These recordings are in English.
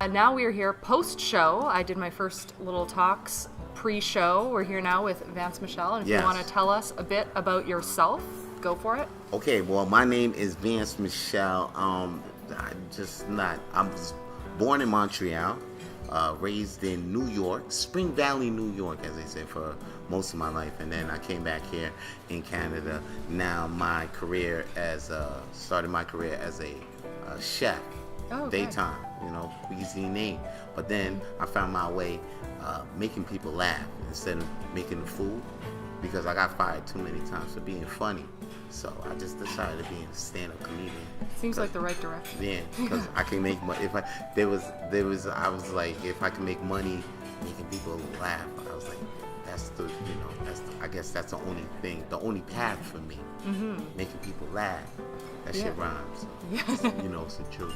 And now we are here post-show. I did my first little talks pre-show. We're here now with Vance Michel. And if you want to tell us a bit about yourself, go for it. Okay, well, my name is Vance Michel. I was born in Montreal, raised in New York, Spring Valley, New York, as they say, for most of my life. And then I came back here in Canada. Now started my career as a chef. Daytime, easy name. But then I found my way making people laugh instead of making the food, because I got fired too many times for being funny. So I just decided to be a stand-up comedian. Seems like the right direction. Yeah, because I can make money. I was like, if I can make money making people laugh, I was like, I guess that's the only thing, the only path for me. Mm-hmm. Making people laugh. That shit rhymes. It's the truth.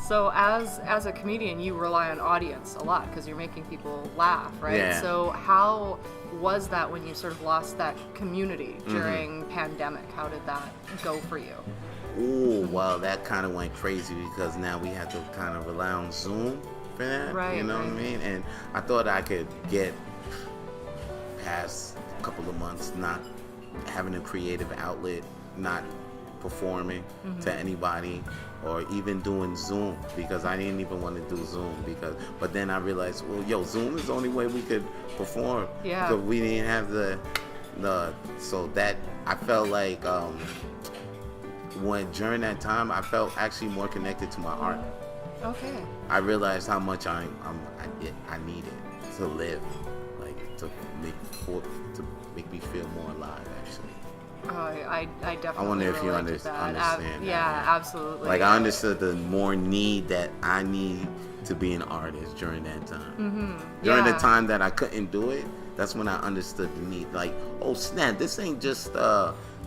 So as a comedian, you rely on audience a lot because you're making people laugh, right? Yeah. So how was that when you sort of lost that community during pandemic? How did that go for you? Oh, well, that kind of went crazy because now we have to kind of rely on Zoom for that. Right. You know what I mean? And I thought I could get past a couple of months not having a creative outlet, not performing to anybody, or even doing Zoom, because I didn't even want to do Zoom but then I realized, Zoom is the only way we could perform. Yeah. Because we didn't have so that I felt like during that time I felt actually more connected to my art. Okay. I realized how much I needed to live, like to make me feel more alive, actually. Oh, I definitely. I wonder if you understand that. Yeah, absolutely. Like, I understood the more need that I need to be an artist during that time. Mm-hmm. During the time that I couldn't do it, that's when I understood the need. Like, oh snap, this ain't just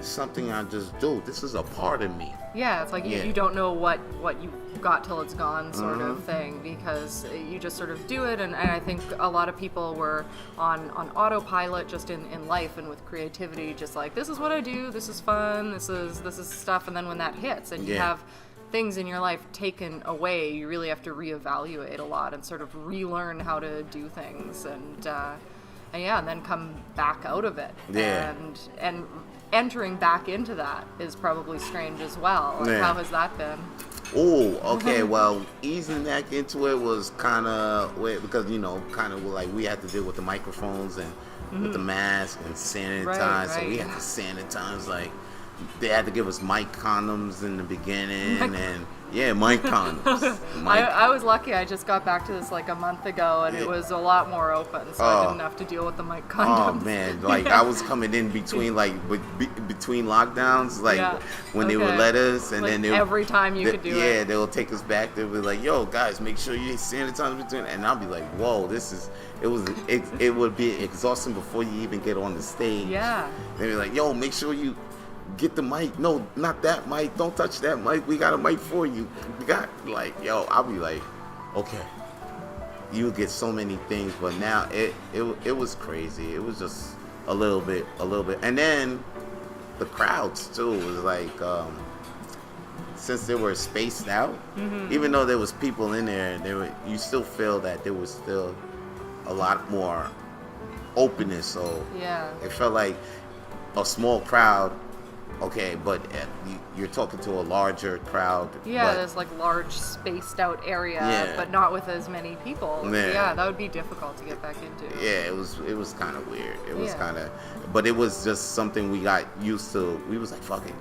something I just do. This is a part of me. Yeah, it's like you don't know what you got till it's gone sort of thing, because you just sort of do it. And I think a lot of people were on autopilot just in life and with creativity, just like, this is what I do, this is fun, this is stuff. And then when that hits and you have things in your life taken away, you really have to reevaluate a lot and sort of relearn how to do things and then come back out of it. Yeah. And entering back into that is probably strange as well. Like, how has that been? Oh, okay. Well, easing back into it was kind of weird because, kind of like we had to deal with the microphones and with the mask and sanitize. Right. So we had to sanitize. Like, they had to give us mic condoms in the beginning mic condoms. I was lucky. I just got back to this like a month ago, and it was a lot more open, so I didn't have to deal with the mic condoms. Oh man, like I was coming in between between lockdowns, when they would let us, and then every time you could do it. Yeah, they will take us back. They'll be like, "Yo, guys, make sure you sanitize between," and I'll be like, "Whoa, it would be exhausting before you even get on the stage." Yeah. They'd be like, "Yo, make sure you get the mic. No, not that mic. Don't touch that mic. We got a mic for you." We got I'll be like, okay. You get so many things, but now it was crazy. It was just a little bit, and then the crowds too was like, since they were spaced out, even though there was people in there, you still feel that there was still a lot more openness. So it felt like a small crowd. Okay, but you're talking to a larger crowd. Yeah, there's like large spaced out area, but not with as many people. Yeah, that would be difficult to get back into. Yeah, it was kind of weird. It was kind of, but it was just something we got used to. We was like, fuck it,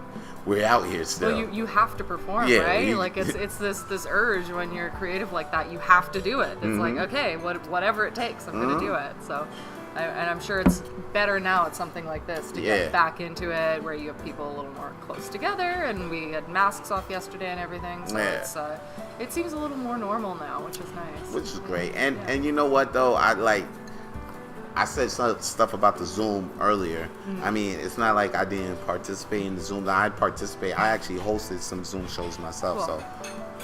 we're out here still. Well, you have to perform, right? Like it's this urge when you're creative like that. You have to do it. It's like, okay, whatever it takes, I'm gonna do it. So. And I'm sure it's better now at something like this to get back into it, where you have people a little more close together, and we had masks off yesterday and everything, so it seems a little more normal now, which is nice. Which is great. And you know what though, I said some stuff about the Zoom earlier. I mean, it's not like I didn't participate in the Zoom. I actually hosted some Zoom shows myself, so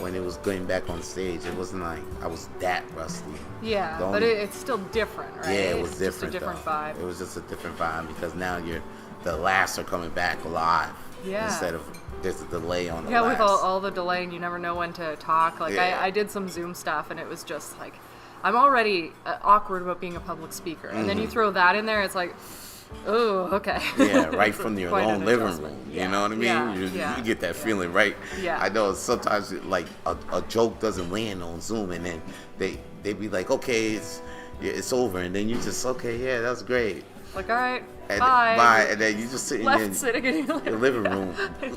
when it was going back on stage, it wasn't like I was that rusty. Yeah, but it's still different, right? Yeah, it was different. Just a different vibe. It was just a different vibe because now the laughs are coming back live instead of there's a delay on the Yeah, last. with all the delay, and you never know when to talk. Like, Yeah. I did some Zoom stuff, and it was just like, I'm already awkward about being a public speaker. And then you throw that in there, it's like, oh, okay. Yeah, right from your Quite own an living adjustment. room. Yeah, You know what I mean? yeah, You get that feeling, right? Yeah. I know sometimes like a joke doesn't land on Zoom, and then they be like, okay, it's over, and then you just, okay, yeah, that's great. Like, all right, And bye. and then you just sitting Left in sitting in your the living room,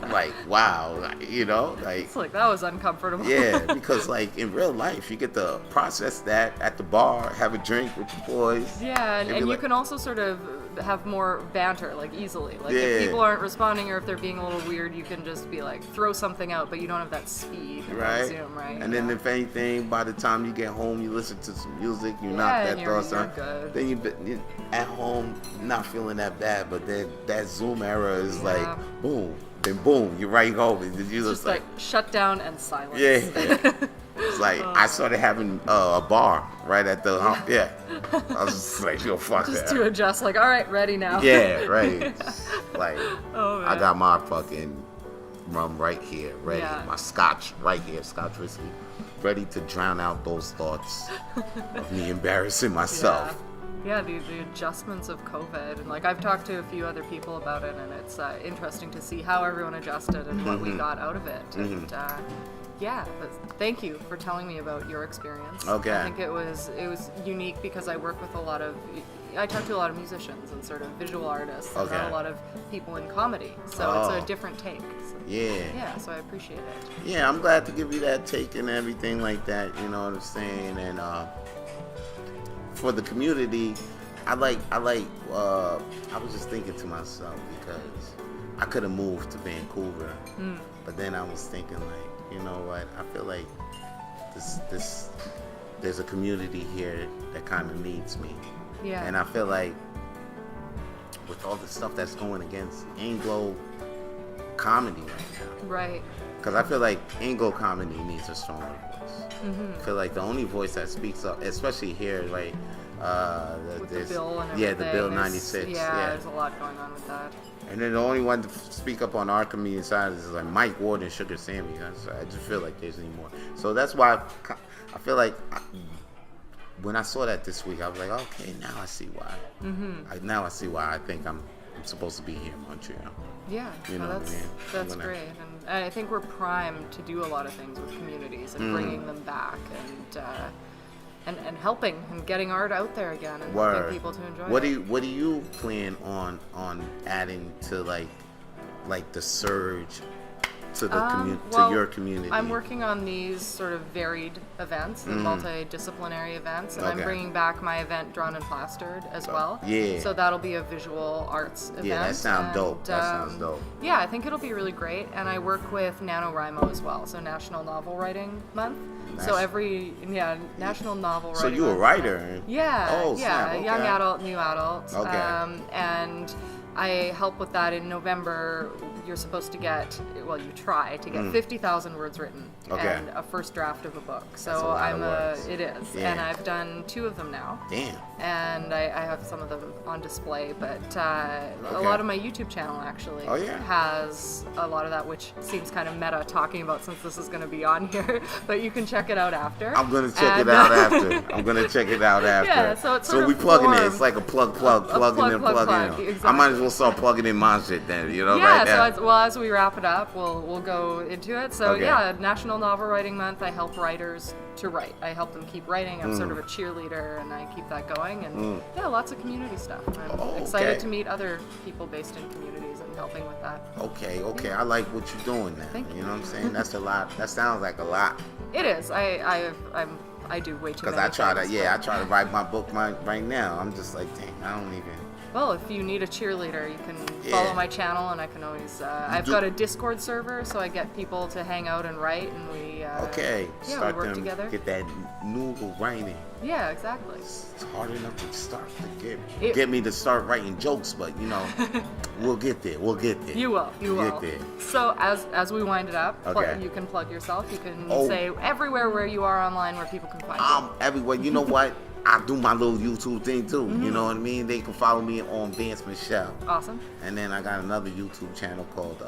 like, wow, like, It's like, that was uncomfortable. yeah, because like in real life, you get to process that at the bar, have a drink with the boys. Yeah, and be you like- can also sort of have more banter, like, easily. Like, Yeah. if people aren't responding or if they're being a little weird, you can just be like, throw something out, but you don't have that speed on Right. Zoom, right? And then if anything, by the time you get home, you listen to some music, you're not Yeah, that and you're thoughts. good. Then you at home, not feeling that bad, but then that Zoom era is Yeah. like, boom, then boom, you're right home. And you just like shut down and silence. yeah. It's like I started having a bar right at the yeah. I was just like, yo, fuck Just that. to adjust, like, all right, ready now. Yeah, right. Like, Oh, I man. got my fucking rum right here, ready. Yeah. My scotch right here, scotch whiskey, ready to drown out those thoughts of me embarrassing myself. Yeah, the adjustments of COVID, and like I've talked to a few other people about it, and it's interesting to see how everyone adjusted and what we got out of it. And yeah, but thank you for telling me about your experience. Okay. I think it was unique because I work with I talk to a lot of musicians and sort of visual artists, and Okay. not a lot of people in comedy, so Oh. it's a different take. So, Yeah. yeah, so I appreciate it. Yeah, I'm glad to give you that take and everything like that, you know what I'm saying? And for the community, I was just thinking to myself, because I could have moved to Vancouver, but then I was thinking, like, you know what, I feel like there's a community here that kind of needs me. Yeah. And I feel like with all the stuff that's going against Anglo comedy right now, Right. because I feel like Anglo comedy needs a stronger voice. I feel like the only voice that speaks up, especially here, like With the bill and yeah, everything. the bill there's- 96, Yeah, there's a lot going on with that. and then the only one to speak up on our community side is like Mike Ward and Sugar Sammy. I just feel like there's any more. So that's why I feel like when I saw that this week, I was like, okay, now I see why. Now I see why I think I'm supposed to be here in Montreal. Yeah, You well, know what I mean? that's I'm gonna- great, and I think we're primed to do a lot of things with communities and bringing them back and helping and getting art out there again and helping Word. people to enjoy What it. do you plan on adding to like the surge to the Well, to your community? I'm working on these sort of varied events, the multidisciplinary events, and I'm Okay. bringing back my event Drawn and Plastered as well. yeah. So that'll be a visual arts event. Yeah, that sounds dope. and, That sounds dope. Yeah, I think it'll be really great. And I work with NaNoWriMo as well, so National Novel Writing Month. So National Novel So Writing you a Month. writer? Yeah, Oh, yeah, snap, young okay. adult, new adult. Okay. And I help with that in November. You're supposed to get, well, you try to get 50,000 words written Okay. and a first draft of a book. So That's a lot of words. it is. Yeah. And I've done 2 of them now. Damn. And I have some of them on display, but a Okay. lot of my YouTube channel actually Oh, yeah. has a lot of that, which seems kind of meta talking about since this is going to be on here, but you can check it out after. I'm gonna check And, it out after. I'm gonna check it out after. Yeah, so it's sort we of plugging it. formed- It's like a plug, plug, plugging in, plug, plugging plug, in. exactly. I might as well start plugging in my shit then. You know, Yeah, right there. so as we wrap it up, we'll go into it. So Okay. yeah, National Novel Writing Month. I help writers to write. I help them keep writing. I'm sort of a cheerleader, and I keep that going. And yeah, lots of community stuff. I'm Oh, excited okay. to meet other people based in communities and helping with that. Okay. I like what you're doing now. Thank You know what I'm saying? That's a lot. That sounds like a lot. It is. I do way too Because many I try to, things, I but- try to write my book right now. I'm just like, dang, I don't even. Well, if you need a cheerleader, you can Yeah. follow my channel, and I can always. I've do- got a Discord server, so I get people to hang out and write, and we. Okay. Yeah, Start we work them, together. get that noodle writing. Yeah, exactly. It's hard enough to start to It- get me to start writing jokes, but you know, we'll get there. We'll get there. You will. You We'll will. get there. So as we wind it up, Okay. you can plug yourself. You can Oh. say everywhere where you are online where people can find you. Everywhere. You know what? I do my little YouTube thing too. Mm-hmm. You know what I mean? They can follow me on Vance Michel. Awesome. And then I got another YouTube channel called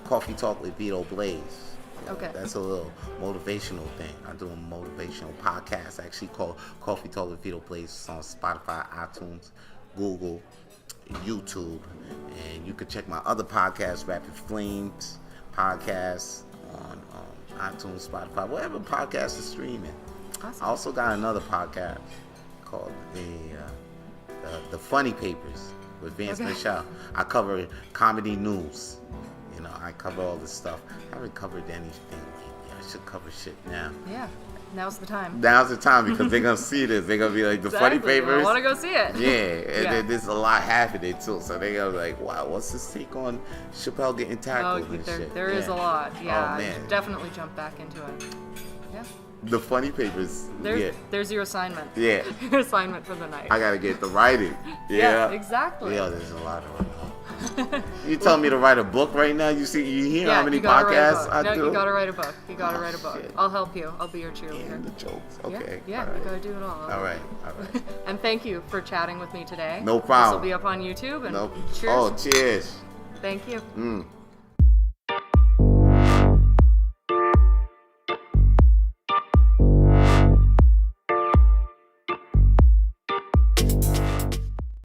Coffee Talk with Vito Blaze. Okay. That's a little motivational thing. I do a motivational podcast actually called Coffee Talk with Vito Blaze. It's on Spotify, iTunes, Google, YouTube, and you can check my other podcast, Rapid Flames Podcast, on iTunes, Spotify, whatever podcast is streaming. Awesome. I also got another podcast called the Funny Papers with Vance Michel. I cover comedy news. You know, I cover all this stuff. I haven't covered anything lately. I should cover shit now. Yeah, now's the time. Now's the time because they're gonna see this. They're gonna be like the Funny Papers. I want to go see it. Yeah, and then there's a lot happening too. So they're gonna be like, wow, what's this take on Chappelle getting tackled and shit? There is a lot. Yeah, oh, man. definitely jump back into it. Yeah. The Funny Papers. There's your assignment. Yeah. Your assignment for the night. I gotta get the writing. Yeah, exactly. Yeah, there's a lot of it. You telling me to write a book right now? You hear how many podcasts I do? No, you gotta write a book. You gotta write a book. Shit. I'll help you. I'll be your cheerleader. And the jokes. Okay. Yeah, All you gotta do it all. All right. And thank you for chatting with me today. No problem. This will be up on YouTube. And No. cheers. Oh, cheers. Thank you.